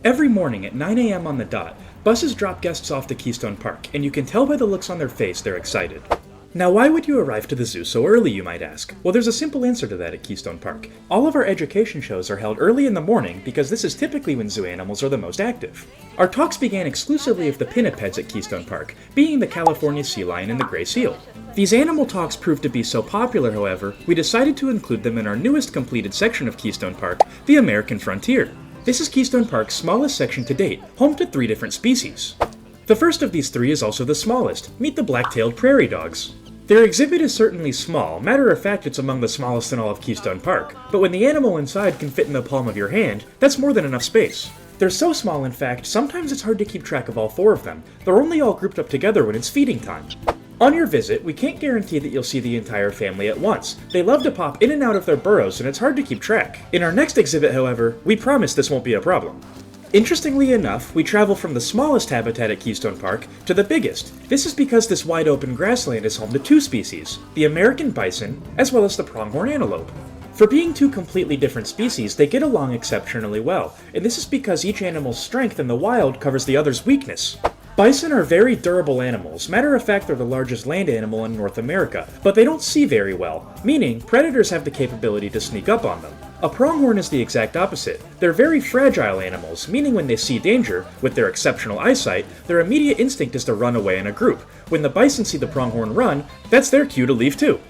Every morning at 9 a.m. on the dot, buses drop guests off to Keystone Park, and you can tell by the looks on their face they're excited. Now, why would you arrive to the zoo so early, you might ask? Well, there's a simple answer to that at Keystone Park. All of our education shows are held early in the morning because this is typically when zoo animals are the most active. Our talks began exclusively with the pinnipeds at Keystone Park, being the California sea lion and the gray seal. These animal talks proved to be so popular, however, we decided to include them in our newest completed section of Keystone Park, the American Frontier. This is Keystone Park's smallest section to date, home to 3 different species. The first of these 3 is also the smallest. Meet the black-tailed prairie dogs. Their exhibit is certainly small, matter of fact it's among the smallest in all of Keystone Park, but when the animal inside can fit in the palm of your hand, that's more than enough space. They're so small in fact, sometimes it's hard to keep track of all 4 of them. They're only all grouped up together when it's feeding time. On your visit, we can't guarantee that you'll see the entire family at once. They love to pop in and out of their burrows and it's hard to keep track. In our next exhibit, however, we promise this won't be a problem. Interestingly enough, we travel from the smallest habitat at Keystone Park to the biggest. This is because this wide open grassland is home to 2 species, the American bison, as well as the pronghorn antelope. For being 2 completely different species, they get along exceptionally well, and this is because each animal's strength in the wild covers the other's weakness. Bison are very durable animals. Matter of fact, they're the largest land animal in North America, but they don't see very well, meaning predators have the capability to sneak up on them. A pronghorn is the exact opposite. They're very fragile animals, meaning when they see danger, with their exceptional eyesight, their immediate instinct is to run away in a group. When the bison see the pronghorn run, that's their cue to leave too.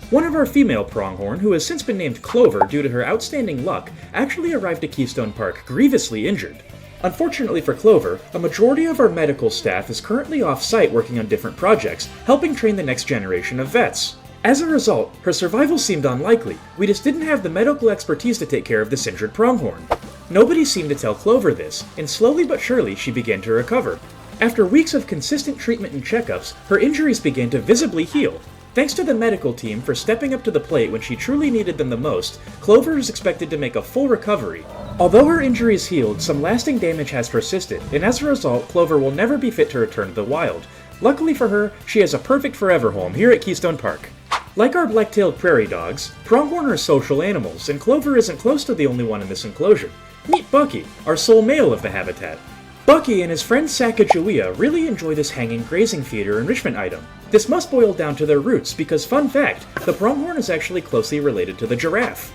One of our female pronghorn, who has since been named Clover due to her outstanding luck, actually arrived at Keystone Park grievously injured. Unfortunately for Clover, a majority of our medical staff is currently off-site working on different projects, helping train the next generation of vets. As a result, her survival seemed unlikely. We just didn't have the medical expertise to take care of this injured pronghorn. Nobody seemed to tell Clover this, and slowly but surely she began to recover. After weeks of consistent treatment and checkups, her injuries began to visibly heal. Thanks to the medical team for stepping up to the plate when she truly needed them the most, Clover is expected to make a full recovery. Although her injuries healed, some lasting damage has persisted, and as a result, Clover will never be fit to return to the wild. Luckily for her, she has a perfect forever home here at Keystone Park. Like our black-tailed prairie dogs, pronghorn are social animals, and Clover isn't close to the only one in this enclosure. Meet Bucky, our sole male of the habitat. Bucky and his friend Sacagawea really enjoy this hanging grazing feed or enrichment item. This must boil down to their roots because, fun fact, the pronghorn is actually closely related to the giraffe.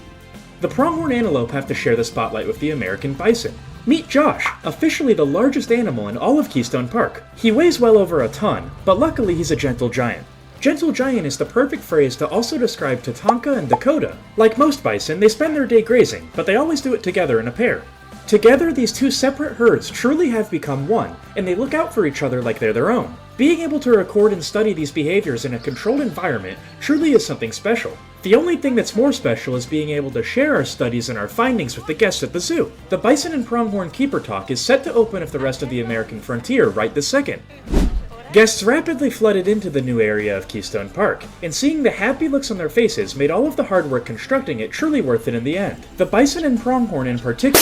The pronghorn antelope have to share the spotlight with the American bison. Meet Josh, officially the largest animal in all of Keystone Park. He weighs well over a ton, but luckily he's a gentle giant. Gentle giant is the perfect phrase to also describe Tatanka and Dakota. Like most bison, they spend their day grazing, but they always do it together in a pair. Together, these 2 separate herds truly have become one, and they look out for each other like they're their own. Being able to record and study these behaviors in a controlled environment truly is something special. The only thing that's more special is being able to share our studies and our findings with the guests at the zoo. The Bison and Pronghorn Keeper Talk is set to open with the rest of the American Frontier right this second. Guests rapidly flooded into the new area of Keystone Park, and seeing the happy looks on their faces made all of the hard work constructing it truly worth it in the end. The Bison and Pronghorn in particular.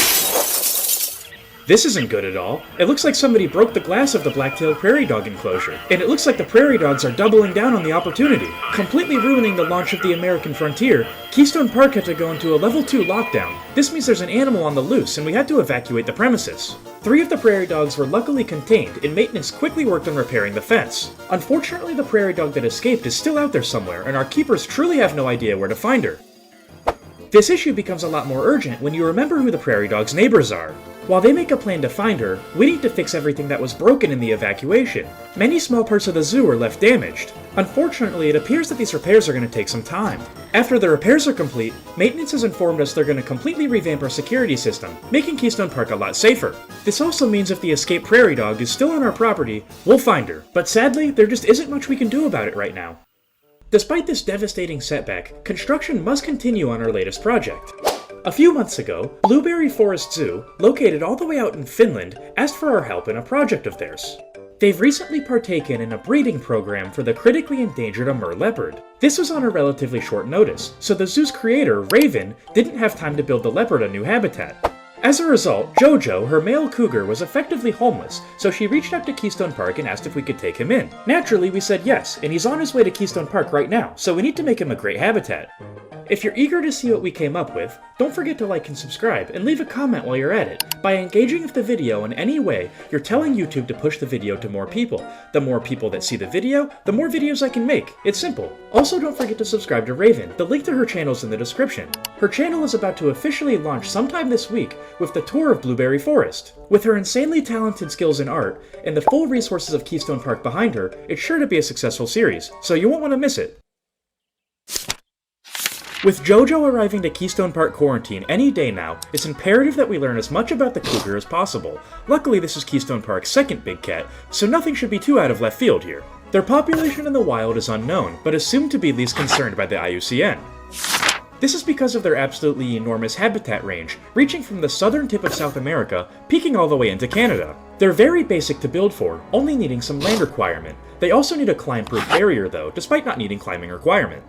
This isn't good at all. It looks like somebody broke the glass of the black-tailed prairie dog enclosure, and it looks like the prairie dogs are doubling down on the opportunity. Completely ruining the launch of the American Frontier, Keystone Park had to go into a level 2 lockdown. This means there's an animal on the loose, and we had to evacuate the premises. 3 of the prairie dogs were luckily contained, and maintenance quickly worked on repairing the fence. Unfortunately, the prairie dog that escaped is still out there somewhere, and our keepers truly have no idea where to find her. This issue becomes a lot more urgent when you remember who the prairie dog's neighbors are. While they make a plan to find her, we need to fix everything that was broken in the evacuation. Many small parts of the zoo are left damaged. Unfortunately, it appears that these repairs are going to take some time. After the repairs are complete, maintenance has informed us they're going to completely revamp our security system, making Keystone Park a lot safer. This also means if the escaped prairie dog is still on our property, we'll find her. But sadly, there just isn't much we can do about it right now. Despite this devastating setback, construction must continue on our latest project. A few months ago, Blueberry Forest Zoo, located all the way out in Finland, asked for our help in a project of theirs. They've recently partaken in a breeding program for the critically endangered Amur leopard. This was on a relatively short notice, so the zoo's creator, Raven, didn't have time to build the leopard a new habitat. As a result, Jojo, her male cougar, was effectively homeless, so she reached out to Keystone Park and asked if we could take him in. Naturally, we said yes, and he's on his way to Keystone Park right now, so we need to make him a great habitat. If you're eager to see what we came up with, don't forget to like and subscribe, and leave a comment while you're at it. By engaging with the video in any way, you're telling YouTube to push the video to more people. The more people that see the video, the more videos I can make. It's simple. Also, don't forget to subscribe to Raven. The link to her channel is in the description. Her channel is about to officially launch sometime this week with the tour of Blueberry Forest. With her insanely talented skills in art, and the full resources of Keystone Park behind her, it's sure to be a successful series, so you won't want to miss it. With Jojo arriving to Keystone Park Quarantine any day now, it's imperative that we learn as much about the Cougar as possible. Luckily, this is Keystone Park's second big cat, so nothing should be too out of left field here. Their population in the wild is unknown, but assumed to be least concerned by the IUCN. This is because of their absolutely enormous habitat range, reaching from the southern tip of South America, peaking all the way into Canada. They're very basic to build for, only needing some land requirement. They also need a climb-proof barrier though, despite not needing climbing requirement.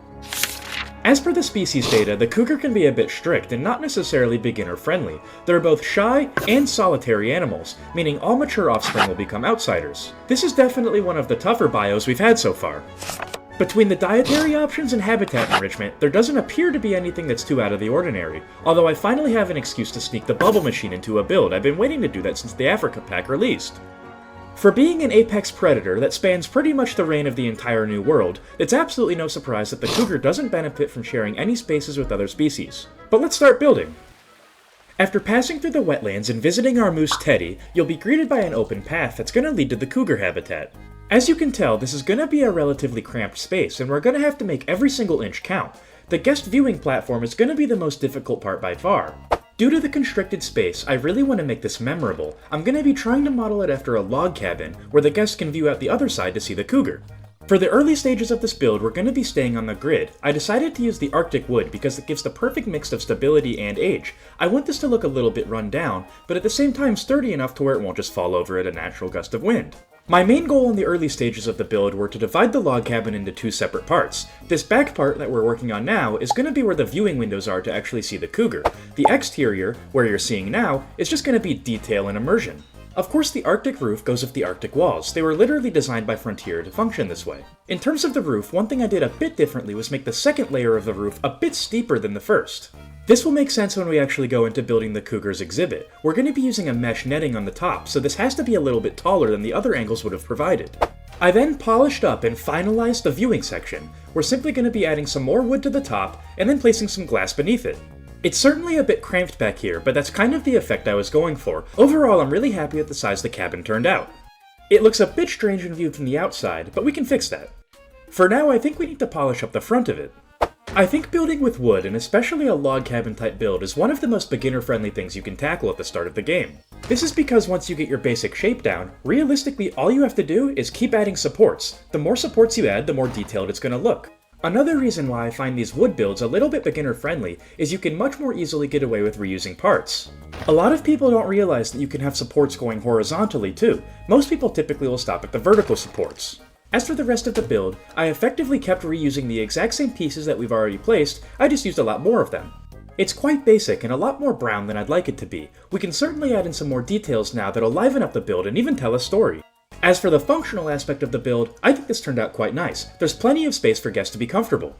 As per the species data, the cougar can be a bit strict and not necessarily beginner-friendly. They're both shy and solitary animals, meaning all mature offspring will become outsiders. This is definitely one of the tougher bios we've had so far. Between the dietary options and habitat enrichment, there doesn't appear to be anything that's too out of the ordinary, although I finally have an excuse to sneak the bubble machine into a build. I've been waiting to do that since the Africa pack released. For being an apex predator that spans pretty much the reign of the entire New World, it's absolutely no surprise that the cougar doesn't benefit from sharing any spaces with other species. But let's start building! After passing through the wetlands and visiting our moose Teddy, you'll be greeted by an open path that's going to lead to the cougar habitat. As you can tell, this is going to be a relatively cramped space, and we're going to have to make every single inch count. The guest viewing platform is going to be the most difficult part by far. Due to the constricted space, I really want to make this memorable. I'm going to be trying to model it after a log cabin, where the guests can view out the other side to see the cougar. For the early stages of this build, we're going to be staying on the grid. I decided to use the Arctic wood because it gives the perfect mix of stability and age. I want this to look a little bit run down, but at the same time sturdy enough to where it won't just fall over at a natural gust of wind. My main goal in the early stages of the build were to divide the log cabin into two separate parts. This back part that we're working on now is going to be where the viewing windows are to actually see the cougar. The exterior, where you're seeing now, is just going to be detail and immersion. Of course, the Arctic roof goes with the Arctic walls. They were literally designed by Frontier to function this way. In terms of the roof, one thing I did a bit differently was make the second layer of the roof a bit steeper than the first. This will make sense when we actually go into building the cougar's exhibit. We're going to be using a mesh netting on the top, so this has to be a little bit taller than the other angles would have provided. I then polished up and finalized the viewing section. We're simply going to be adding some more wood to the top, and then placing some glass beneath it. It's certainly a bit cramped back here, but that's kind of the effect I was going for. Overall, I'm really happy with the size the cabin turned out. It looks a bit strange when viewed from the outside, but we can fix that. For now, I think we need to polish up the front of it. I think building with wood, and especially a log cabin type build, is one of the most beginner-friendly things you can tackle at the start of the game. This is because once you get your basic shape down, realistically all you have to do is keep adding supports. The more supports you add, the more detailed it's going to look. Another reason why I find these wood builds a little bit beginner-friendly is you can much more easily get away with reusing parts. A lot of people don't realize that you can have supports going horizontally too. Most people typically will stop at the vertical supports. As for the rest of the build, I effectively kept reusing the exact same pieces that we've already placed, I just used a lot more of them. It's quite basic and a lot more brown than I'd like it to be. We can certainly add in some more details now that'll liven up the build and even tell a story. As for the functional aspect of the build, I think this turned out quite nice. There's plenty of space for guests to be comfortable.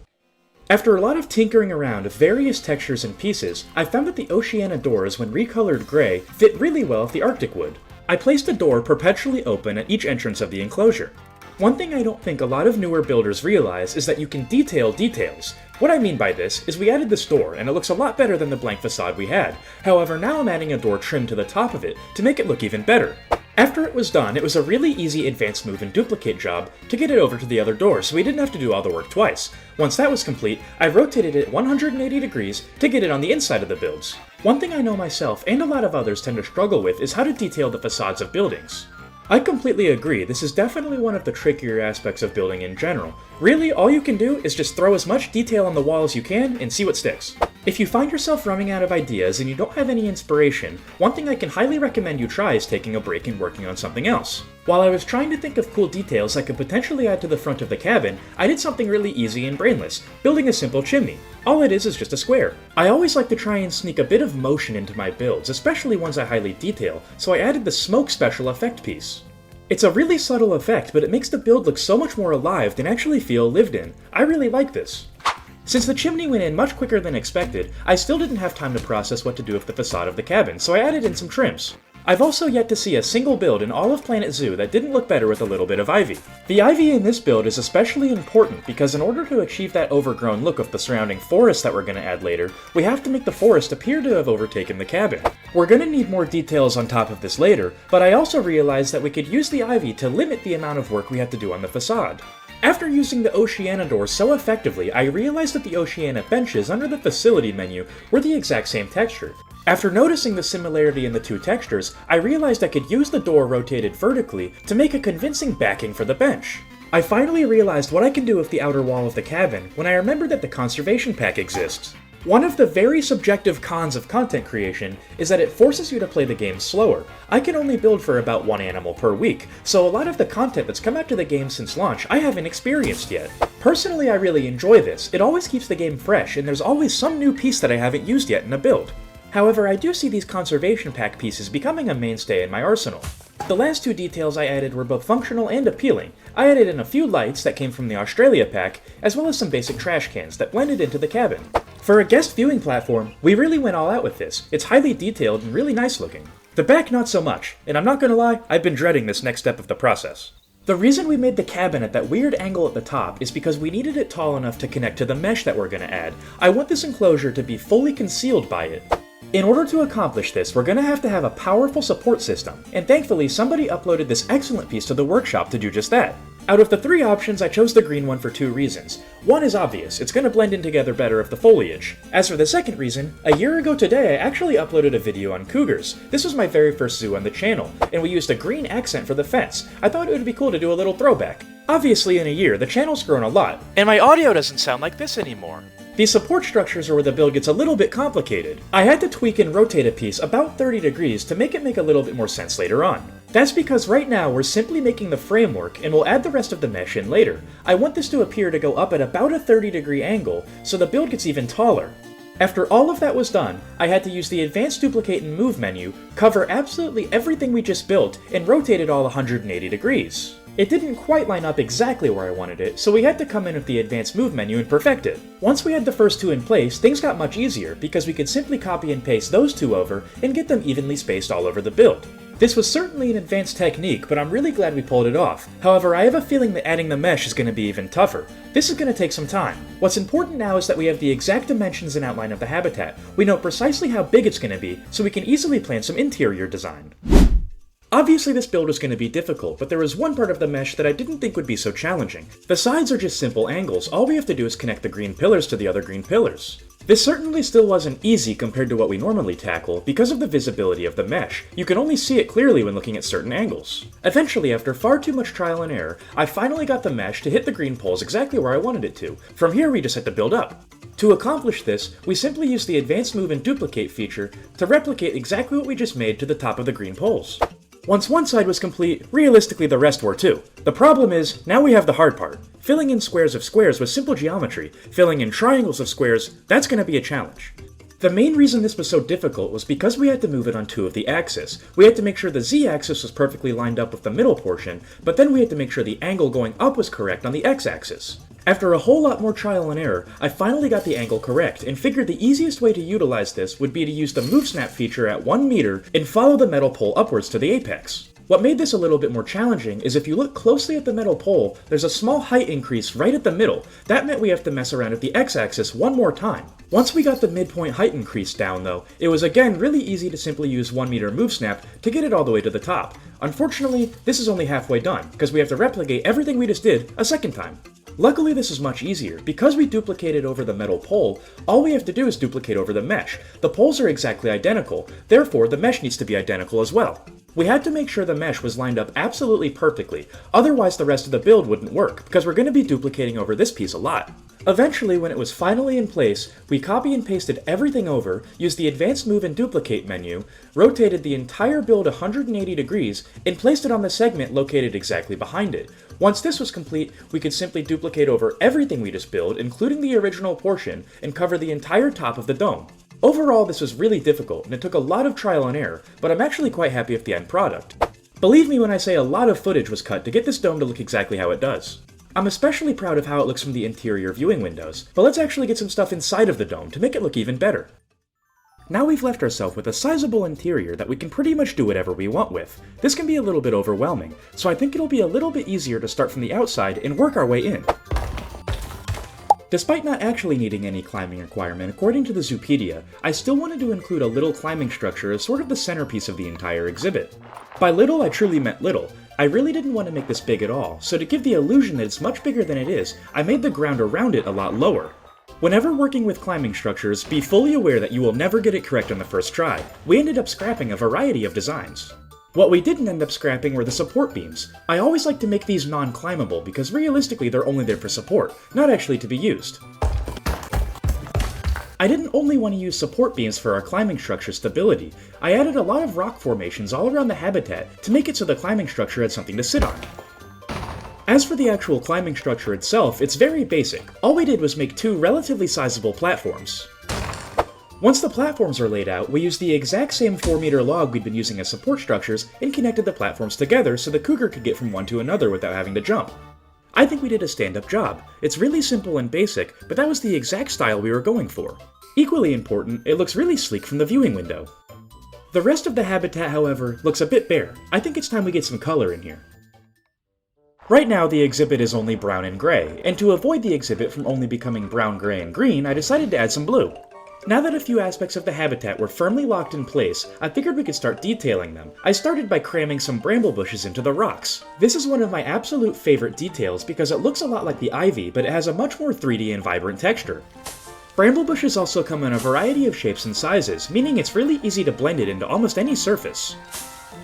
After a lot of tinkering around with various textures and pieces, I found that the Oceania doors, when recolored gray, fit really well with the Arctic wood. I placed a door perpetually open at each entrance of the enclosure. One thing I don't think a lot of newer builders realize is that you can detail details. What I mean by this is we added this door, and it looks a lot better than the blank facade we had. However, now I'm adding a door trim to the top of it to make it look even better. After it was done, it was a really easy advanced move and duplicate job to get it over to the other door, so we didn't have to do all the work twice. Once that was complete, I rotated it 180 degrees to get it on the inside of the builds. One thing I know myself, and a lot of others tend to struggle with, is how to detail the facades of buildings. I completely agree, this is definitely one of the trickier aspects of building in general. Really, all you can do is just throw as much detail on the wall as you can and see what sticks. If you find yourself running out of ideas and you don't have any inspiration, one thing I can highly recommend you try is taking a break and working on something else. While I was trying to think of cool details I could potentially add to the front of the cabin, I did something really easy and brainless, building a simple chimney. All it is just a square. I always like to try and sneak a bit of motion into my builds, especially ones I highly detail, so I added the smoke special effect piece. It's a really subtle effect, but it makes the build look so much more alive than actually feel lived in. I really like this. Since the chimney went in much quicker than expected, I still didn't have time to process what to do with the facade of the cabin, so I added in some trims. I've also yet to see a single build in all of Planet Zoo that didn't look better with a little bit of ivy. The ivy in this build is especially important because in order to achieve that overgrown look of the surrounding forest that we're going to add later, we have to make the forest appear to have overtaken the cabin. We're going to need more details on top of this later, but I also realized that we could use the ivy to limit the amount of work we have to do on the facade. After using the Oceania door so effectively, I realized that the Oceania benches under the facility menu were the exact same texture. After noticing the similarity in the two textures, I realized I could use the door rotated vertically to make a convincing backing for the bench. I finally realized what I can do with the outer wall of the cabin when I remembered that the conservation pack exists. One of the very subjective cons of content creation is that it forces you to play the game slower. I can only build for about one animal per week, so a lot of the content that's come out to the game since launch I haven't experienced yet. Personally, I really enjoy this. It always keeps the game fresh, and there's always some new piece that I haven't used yet in a build. However, I do see these conservation pack pieces becoming a mainstay in my arsenal. The last two details I added were both functional and appealing. I added in a few lights that came from the Australia pack, as well as some basic trash cans that blended into the cabin. For a guest viewing platform, we really went all out with this. It's highly detailed and really nice looking. The back not so much, and I'm not gonna lie, I've been dreading this next step of the process. The reason we made the cabin at that weird angle at the top is because we needed it tall enough to connect to the mesh that we're gonna add. I want this enclosure to be fully concealed by it. In order to accomplish this, we're going to have a powerful support system, and thankfully somebody uploaded this excellent piece to the workshop to do just that. Out of the three options, I chose the green one for two reasons. One is obvious, it's going to blend in together better with the foliage. As for the second reason, a year ago today I actually uploaded a video on cougars. This was my very first zoo on the channel, and we used a green accent for the fence. I thought it would be cool to do a little throwback. Obviously in a year, the channel's grown a lot, and my audio doesn't sound like this anymore. These support structures are where the build gets a little bit complicated. I had to tweak and rotate a piece about 30 degrees to make it make a little bit more sense later on. That's because right now we're simply making the framework and we'll add the rest of the mesh in later. I want this to appear to go up at about a 30-degree angle so the build gets even taller. After all of that was done, I had to use the Advanced Duplicate and Move menu, cover absolutely everything we just built, and rotate it all 180 degrees. It didn't quite line up exactly where I wanted it, so we had to come in with the Advanced Move menu and perfect it. Once we had the first two in place, things got much easier because we could simply copy and paste those two over and get them evenly spaced all over the build. This was certainly an advanced technique, but I'm really glad we pulled it off. However, I have a feeling that adding the mesh is going to be even tougher. This is going to take some time. What's important now is that we have the exact dimensions and outline of the habitat. We know precisely how big it's going to be, so we can easily plan some interior design. Obviously this build was going to be difficult, but there was one part of the mesh that I didn't think would be so challenging. The sides are just simple angles, all we have to do is connect the green pillars to the other green pillars. This certainly still wasn't easy compared to what we normally tackle because of the visibility of the mesh. You can only see it clearly when looking at certain angles. Eventually, after far too much trial and error, I finally got the mesh to hit the green poles exactly where I wanted it to. From here we just had to build up. To accomplish this, we simply used the Advanced Move and Duplicate feature to replicate exactly what we just made to the top of the green poles. Once one side was complete, realistically the rest were too. The problem is, now we have the hard part. Filling in squares of squares was simple geometry. Filling in triangles of squares, that's going to be a challenge. The main reason this was so difficult was because we had to move it on two of the axes. We had to make sure the z-axis was perfectly lined up with the middle portion, but then we had to make sure the angle going up was correct on the x-axis. After a whole lot more trial and error, I finally got the angle correct, and figured the easiest way to utilize this would be to use the Move Snap feature at 1 meter and follow the metal pole upwards to the apex. What made this a little bit more challenging is if you look closely at the metal pole, there's a small height increase right at the middle. That meant we have to mess around with the x-axis one more time. Once we got the midpoint height increase down though, it was again really easy to simply use 1 meter Move Snap to get it all the way to the top. Unfortunately, this is only halfway done, because we have to replicate everything we just did a second time. Luckily this is much easier. Because we duplicated over the metal pole, all we have to do is duplicate over the mesh. The poles are exactly identical, therefore the mesh needs to be identical as well. We had to make sure the mesh was lined up absolutely perfectly, otherwise the rest of the build wouldn't work, because we're going to be duplicating over this piece a lot. Eventually, when it was finally in place, we copy and pasted everything over, used the Advanced Move and Duplicate menu, rotated the entire build 180 degrees, and placed it on the segment located exactly behind it. Once this was complete, we could simply duplicate over everything we just built, including the original portion, and cover the entire top of the dome. Overall, this was really difficult, and it took a lot of trial and error, but I'm actually quite happy with the end product. Believe me when I say a lot of footage was cut to get this dome to look exactly how it does. I'm especially proud of how it looks from the interior viewing windows, but let's actually get some stuff inside of the dome to make it look even better. Now we've left ourselves with a sizable interior that we can pretty much do whatever we want with. This can be a little bit overwhelming, so I think it'll be a little bit easier to start from the outside and work our way in. Despite not actually needing any climbing requirement, according to the Zoopedia, I still wanted to include a little climbing structure as sort of the centerpiece of the entire exhibit. By little, I truly meant little. I really didn't want to make this big at all, so to give the illusion that it's much bigger than it is, I made the ground around it a lot lower. Whenever working with climbing structures, be fully aware that you will never get it correct on the first try. We ended up scrapping a variety of designs. What we didn't end up scrapping were the support beams. I always like to make these non-climbable because realistically they're only there for support, not actually to be used. I didn't only want to use support beams for our climbing structure stability, I added a lot of rock formations all around the habitat to make it so the climbing structure had something to sit on. As for the actual climbing structure itself, it's very basic. All we did was make two relatively sizable platforms. Once the platforms are laid out, we used the exact same 4-meter log we'd been using as support structures and connected the platforms together so the Cougar could get from one to another without having to jump. I think we did a stand-up job. It's really simple and basic, but that was the exact style we were going for. Equally important, it looks really sleek from the viewing window. The rest of the habitat, however, looks a bit bare. I think it's time we get some color in here. Right now, the exhibit is only brown and gray, and to avoid the exhibit from only becoming brown, gray, and green, I decided to add some blue. Now that a few aspects of the habitat were firmly locked in place, I figured we could start detailing them. I started by cramming some bramble bushes into the rocks. This is one of my absolute favorite details because it looks a lot like the ivy, but it has a much more 3D and vibrant texture. Bramble bushes also come in a variety of shapes and sizes, meaning it's really easy to blend it into almost any surface.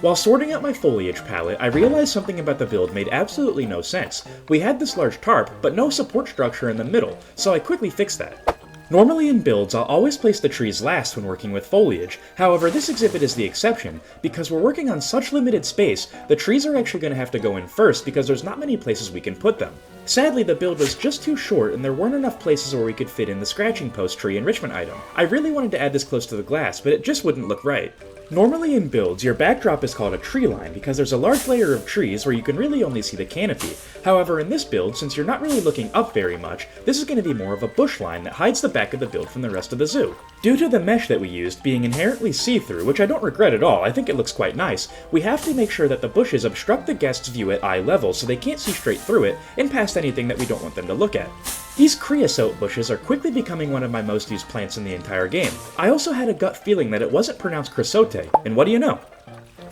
While sorting out my foliage palette, I realized something about the build made absolutely no sense. We had this large tarp, but no support structure in the middle, so I quickly fixed that. Normally in builds, I'll always place the trees last when working with foliage, however this exhibit is the exception. Because we're working on such limited space, the trees are actually going to have to go in first because there's not many places we can put them. Sadly, the build was just too short and there weren't enough places where we could fit in the scratching post tree enrichment item. I really wanted to add this close to the glass, but it just wouldn't look right. Normally in builds, your backdrop is called a tree line because there's a large layer of trees where you can really only see the canopy. However, in this build, since you're not really looking up very much, this is going to be more of a bush line that hides the back of the build from the rest of the zoo. Due to the mesh that we used being inherently see-through, which I don't regret at all, I think it looks quite nice, we have to make sure that the bushes obstruct the guest's view at eye level so they can't see straight through it and past anything that we don't want them to look at. These creosote bushes are quickly becoming one of my most used plants in the entire game. I also had a gut feeling that it wasn't pronounced creosote, and what do you know?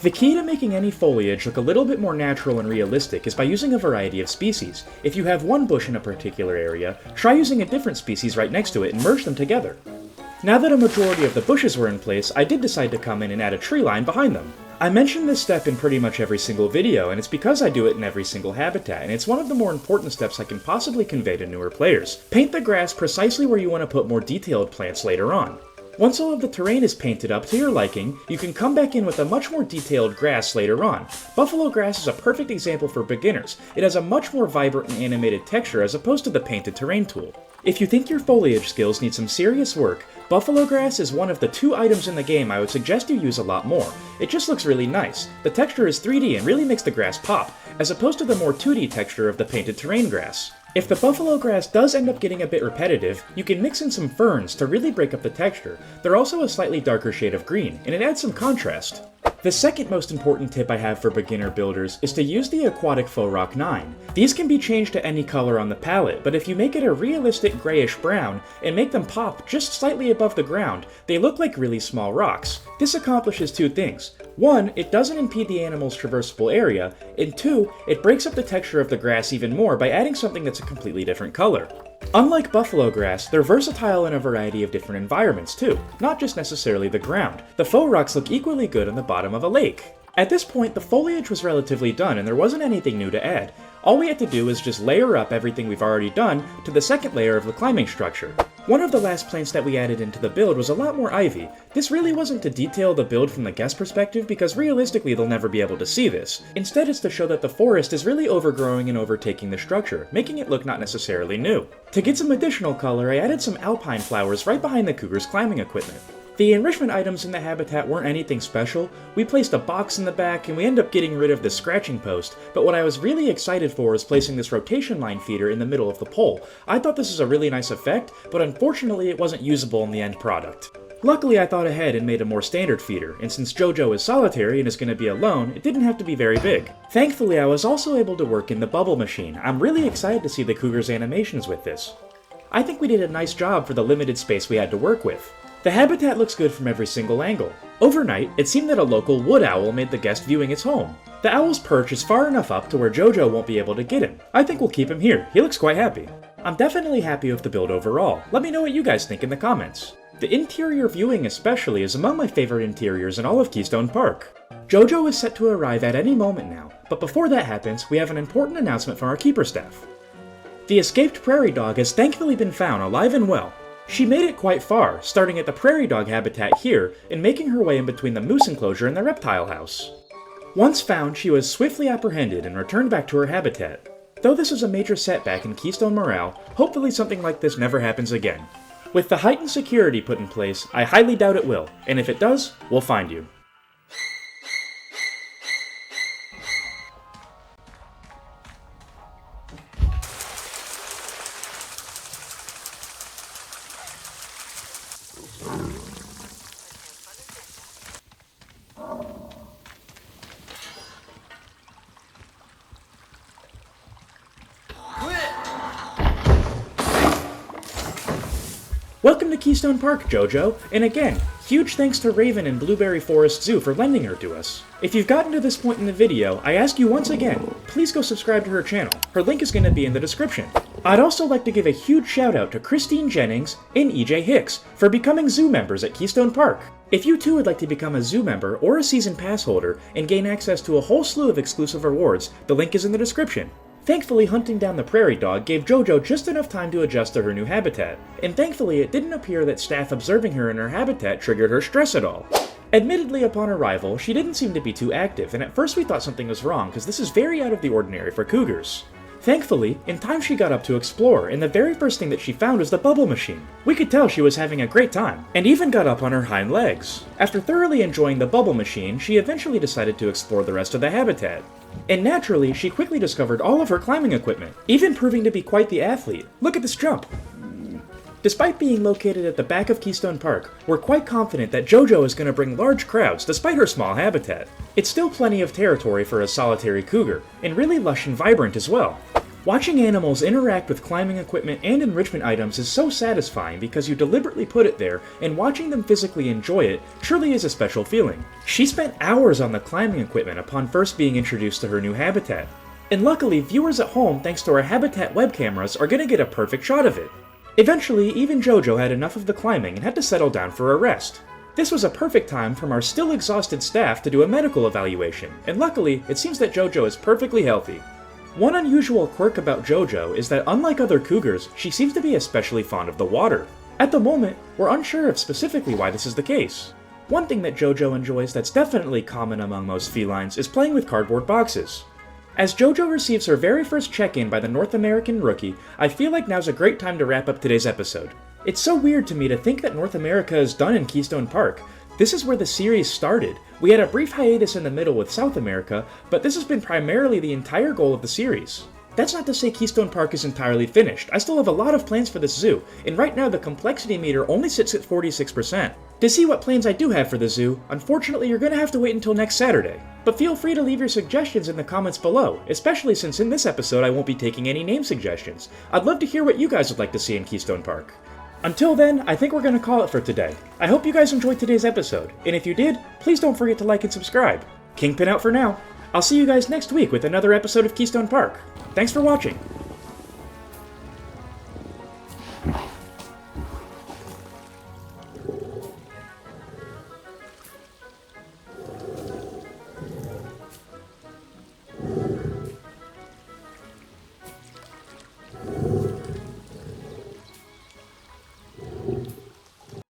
The key to making any foliage look a little bit more natural and realistic is by using a variety of species. If you have one bush in a particular area, try using a different species right next to it and merge them together. Now that a majority of the bushes were in place, I did decide to come in and add a tree line behind them. I mention this step in pretty much every single video, and it's because I do it in every single habitat, and it's one of the more important steps I can possibly convey to newer players. Paint the grass precisely where you want to put more detailed plants later on. Once all of the terrain is painted up to your liking, you can come back in with a much more detailed grass later on. Buffalo grass is a perfect example for beginners. It has a much more vibrant and animated texture as opposed to the painted terrain tool. If you think your foliage skills need some serious work, buffalo grass is one of the 2 items in the game I would suggest you use a lot more. It just looks really nice. The texture is 3D and really makes the grass pop, as opposed to the more 2D texture of the painted terrain grass. If the buffalo grass does end up getting a bit repetitive, you can mix in some ferns to really break up the texture. They're also a slightly darker shade of green, and it adds some contrast. The second most important tip I have for beginner builders is to use the aquatic faux rock 9. These can be changed to any color on the palette, but if you make it a realistic grayish brown and make them pop just slightly above the ground, they look like really small rocks. This accomplishes 2 things. 1, it doesn't impede the animal's traversable area, and 2, it breaks up the texture of the grass even more by adding something that's a completely different color. Unlike buffalo grass, they're versatile in a variety of different environments too, not just necessarily the ground. The faux rocks look equally good on the bottom of a lake. At this point, the foliage was relatively done and there wasn't anything new to add. All we had to do was just layer up everything we've already done to the second layer of the climbing structure. One of the last plants that we added into the build was a lot more ivy. This really wasn't to detail the build from the guest perspective because realistically they'll never be able to see this. Instead, it's to show that the forest is really overgrowing and overtaking the structure, making it look not necessarily new. To get some additional color, I added some alpine flowers right behind the Cougar's climbing equipment. The enrichment items in the habitat weren't anything special. We placed a box in the back and we ended up getting rid of the scratching post, but what I was really excited for was placing this rotation line feeder in the middle of the pole. I thought this was a really nice effect, but unfortunately it wasn't usable in the end product. Luckily I thought ahead and made a more standard feeder, and since Jojo is solitary and is going to be alone, it didn't have to be very big. Thankfully I was also able to work in the bubble machine. I'm really excited to see the Cougar's animations with this. I think we did a nice job for the limited space we had to work with. The habitat looks good from every single angle. Overnight, it seemed that a local wood owl made the guest viewing its home. The owl's perch is far enough up to where Jojo won't be able to get him. I think we'll keep him here, he looks quite happy. I'm definitely happy with the build overall. Let me know what you guys think in the comments. The interior viewing especially is among my favorite interiors in all of Keystone Park. Jojo is set to arrive at any moment now, but before that happens, we have an important announcement from our keeper staff. The escaped prairie dog has thankfully been found alive and well. She made it quite far, starting at the prairie dog habitat here and making her way in between the moose enclosure and the reptile house. Once found, she was swiftly apprehended and returned back to her habitat. Though this is a major setback in Keystone morale, hopefully something like this never happens again. With the heightened security put in place, I highly doubt it will, and if it does, we'll find you. Welcome to Keystone Park, Jojo, and again, huge thanks to Raven and Blueberry Forest Zoo for lending her to us. If you've gotten to this point in the video, I ask you once again, please go subscribe to her channel. Her link is going to be in the description. I'd also like to give a huge shout out to Christine Jennings and EJ Hicks for becoming zoo members at Keystone Park. If you too would like to become a zoo member or a season pass holder and gain access to a whole slew of exclusive rewards, the link is in the description. Thankfully, hunting down the prairie dog gave Jojo just enough time to adjust to her new habitat, and thankfully it didn't appear that staff observing her in her habitat triggered her stress at all. Admittedly, upon arrival, she didn't seem to be too active, and at first we thought something was wrong because this is very out of the ordinary for cougars. Thankfully, in time she got up to explore, and the very first thing that she found was the bubble machine. We could tell she was having a great time, and even got up on her hind legs. After thoroughly enjoying the bubble machine, she eventually decided to explore the rest of the habitat. And naturally, she quickly discovered all of her climbing equipment, even proving to be quite the athlete. Look at this jump! Despite being located at the back of Keystone Park, we're quite confident that Jojo is going to bring large crowds despite her small habitat. It's still plenty of territory for a solitary cougar, and really lush and vibrant as well. Watching animals interact with climbing equipment and enrichment items is so satisfying because you deliberately put it there, and watching them physically enjoy it truly is a special feeling. She spent hours on the climbing equipment upon first being introduced to her new habitat. And luckily, viewers at home, thanks to our habitat web cameras, are going to get a perfect shot of it. Eventually, even Jojo had enough of the climbing and had to settle down for a rest. This was a perfect time from our still exhausted staff to do a medical evaluation, and luckily, it seems that Jojo is perfectly healthy. One unusual quirk about Jojo is that unlike other cougars, she seems to be especially fond of the water. At the moment, we're unsure of specifically why this is the case. One thing that Jojo enjoys that's definitely common among most felines is playing with cardboard boxes. As Jojo receives her very first check-in by the North American rookie, I feel like now's a great time to wrap up today's episode. It's so weird to me to think that North America is done in Keystone Park. This is where the series started. We had a brief hiatus in the middle with South America, but this has been primarily the entire goal of the series. That's not to say Keystone Park is entirely finished. I still have a lot of plans for this zoo, and right now the complexity meter only sits at 46%. To see what plans I do have for the zoo, unfortunately you're going to have to wait until next Saturday. But feel free to leave your suggestions in the comments below, especially since in this episode I won't be taking any name suggestions. I'd love to hear what you guys would like to see in Keystone Park. Until then, I think we're going to call it for today. I hope you guys enjoyed today's episode, and if you did, please don't forget to like and subscribe. Kingpin out for now. I'll see you guys next week with another episode of Keystone Park. Thanks for watching.